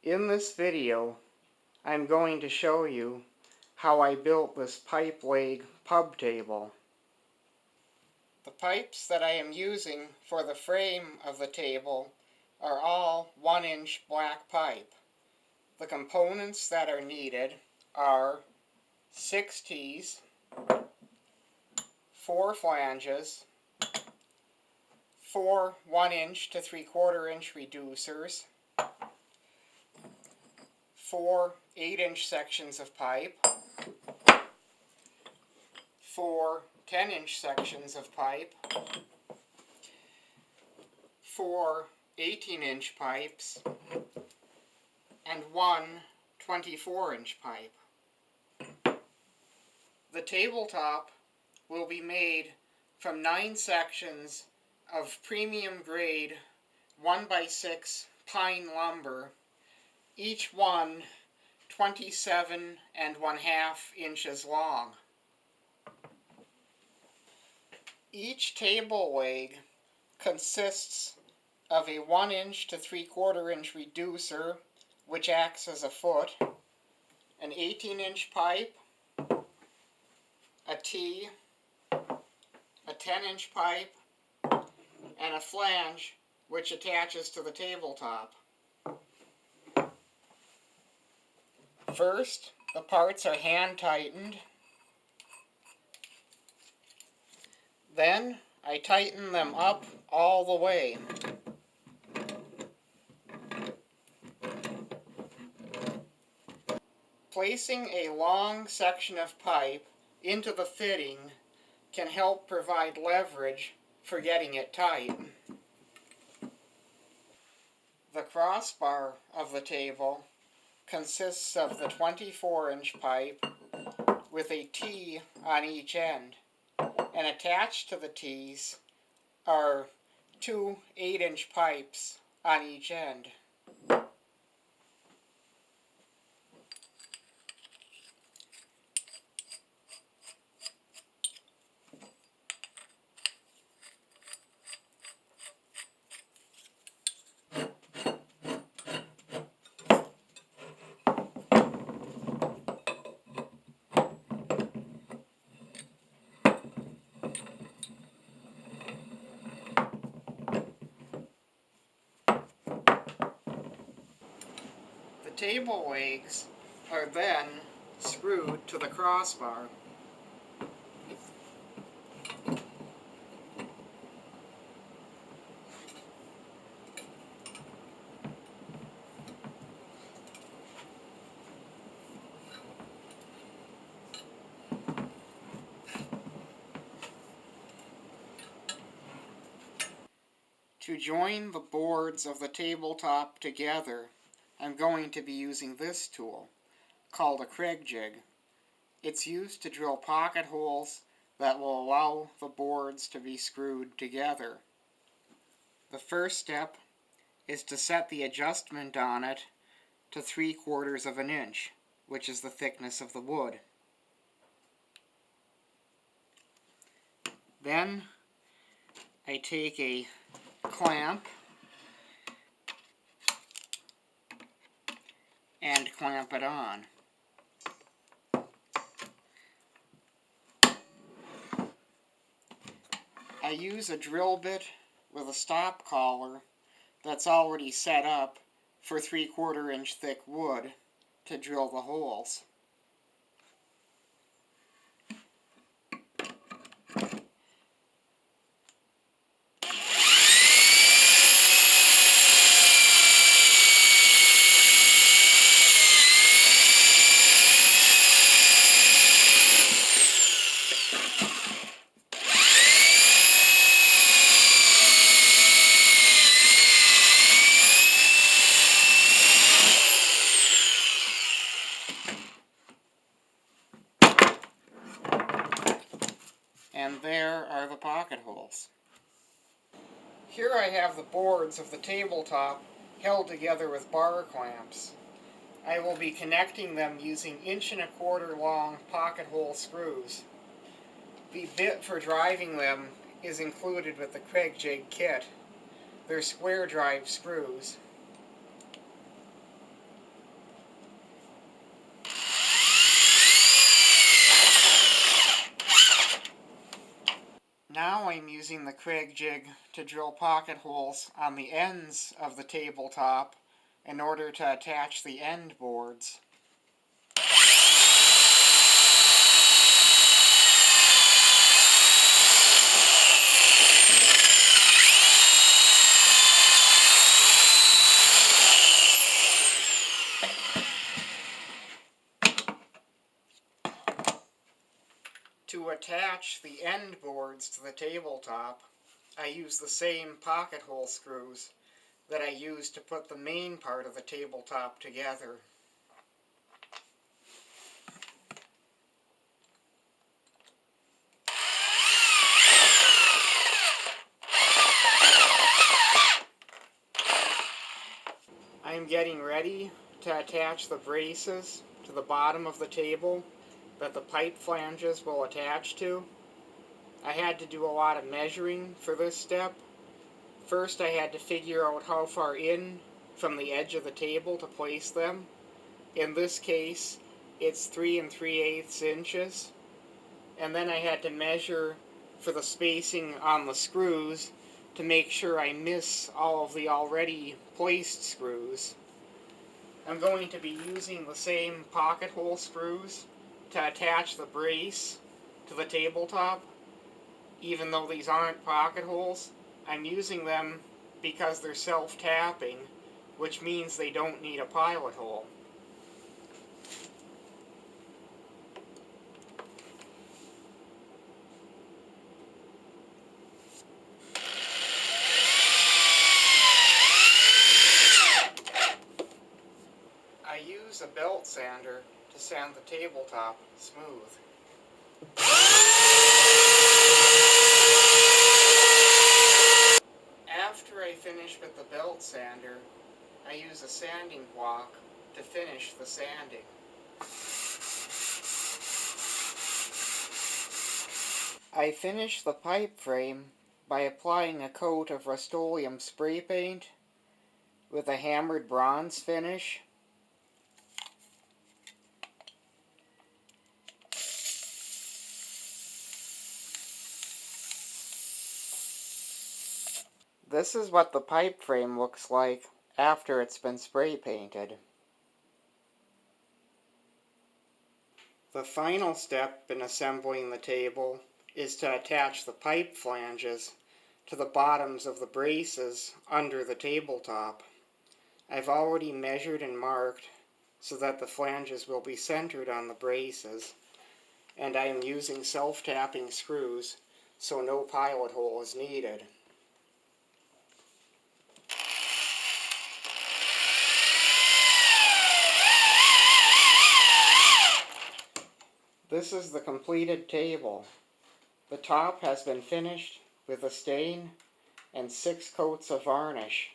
In this video, I'm going to show you how I built this pipe leg pub table. The pipes that I am using for the frame of the table are all 1-inch black pipe. The components that are needed are 6 T's, 4 flanges, 4 1-inch to 3/4-inch reducers, 4 8-inch sections of pipe, 4 10-inch sections of pipe, 4 18-inch pipes, and 1 24-inch pipe. The tabletop will be made from 9 sections of premium grade 1x6 pine lumber, each one 27 1/2 inches long. Each table leg consists of a 1-inch to 3/4-inch reducer, which acts as a foot, an 18-inch pipe, a T, a 10-inch pipe, and a flange which attaches to the tabletop. First, the parts are hand tightened. Then I tighten them up all the way. Placing a long section of pipe into the fitting can help provide leverage for getting it tight. The crossbar of the table consists of the 24-inch pipe with a T on each end, and attached to the T's are 2 8-inch pipes on each end. The table legs are then screwed to the crossbar. To join the boards of the tabletop together, I'm going to be using this tool, called a Kreg jig. It's used to drill pocket holes that will allow the boards to be screwed together. The first step is to set the adjustment on it to 3/4 of an inch, which is the thickness of the wood. Then I take a clamp and clamp it on. I use a drill bit with a stop collar that's already set up for 3/4-inch thick wood to drill the holes. And there are the pocket holes. Here I have the boards of the tabletop held together with bar clamps. I will be connecting them using 1.25-inch long pocket hole screws. The bit for driving them is included with the Kreg jig kit. They're square drive screws. using the Kreg jig to drill pocket holes on the ends of the tabletop in order to attach the end boards. To attach the end boards to the tabletop, I use the same pocket hole screws that I used to put the main part of the tabletop together. I am getting ready to attach the braces to the bottom of the table that the pipe flanges will attach to. I had to do a lot of measuring for this step. First, I had to figure out how far in from the edge of the table to place them. In this case, it's 3 3/8 inches. And then I had to measure for the spacing on the screws to make sure I miss all of the already placed screws. I'm going to be using the same pocket hole screws to attach the brace to the tabletop. Even though these aren't pocket holes, I'm using them because they're self-tapping, which means they don't need a pilot hole. I use a belt sander to sand the tabletop smooth. After I finish with the belt sander, I use a sanding block to finish the sanding. I finish the pipe frame by applying a coat of Rust-Oleum spray paint with a hammered bronze finish. This is what the pipe frame looks like after it's been spray painted. The final step in assembling the table is to attach the pipe flanges to the bottoms of the braces under the tabletop. I've already measured and marked so that the flanges will be centered on the braces, and I am using self-tapping screws so no pilot hole is needed. This is the completed table. The top has been finished with a stain and 6 coats of varnish.